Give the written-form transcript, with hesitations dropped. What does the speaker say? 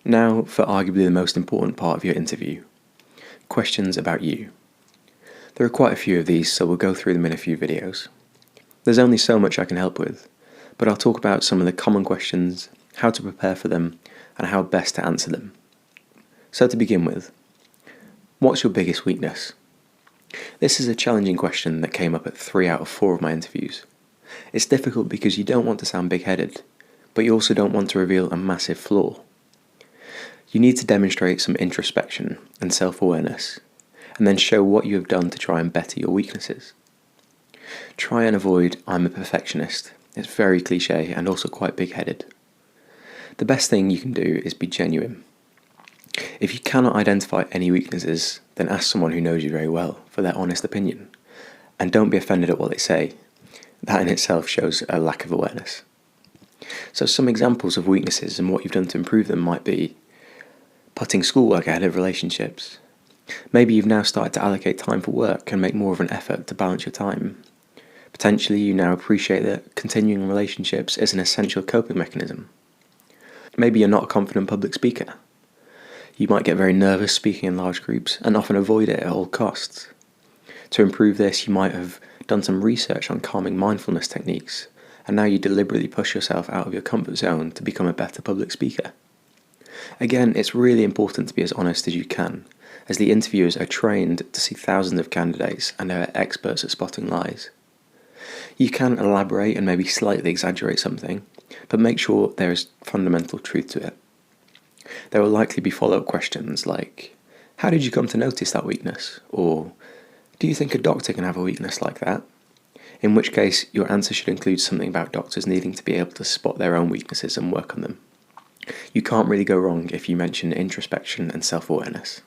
Now for arguably the most important part of your interview. Questions about you. There are quite a few of these, so we'll go through them in a few videos. There's only so much I can help with, but I'll talk about some of the common questions, how to prepare for them, and how best to answer them. So to begin with, what's your biggest weakness? This is a challenging question that came up at 3 out of 4 of my interviews. It's difficult because you don't want to sound big-headed, but you also don't want to reveal a massive flaw. You need to demonstrate some introspection and self-awareness, and then show what you have done to try and better your weaknesses. Try and avoid "I'm a perfectionist." It's very cliche and also quite big-headed. The best thing you can do is be genuine. If you cannot identify any weaknesses, then ask someone who knows you very well for their honest opinion, and don't be offended at what they say. That in itself shows a lack of awareness. So some examples of weaknesses and what you've done to improve them might be putting schoolwork ahead of relationships. Maybe you've now started to allocate time for work and make more of an effort to balance your time. Potentially you now appreciate that continuing relationships is an essential coping mechanism. Maybe you're not a confident public speaker. You might get very nervous speaking in large groups and often avoid it at all costs. To improve this, you might have done some research on calming mindfulness techniques, and now you deliberately push yourself out of your comfort zone to become a better public speaker. Again, it's really important to be as honest as you can, as the interviewers are trained to see thousands of candidates and are experts at spotting lies. You can elaborate and maybe slightly exaggerate something, but make sure there is fundamental truth to it. There will likely be follow-up questions like, how did you come to notice that weakness? Or, do you think a doctor can have a weakness like that? In which case, your answer should include something about doctors needing to be able to spot their own weaknesses and work on them. You can't really go wrong if you mention introspection and self-awareness.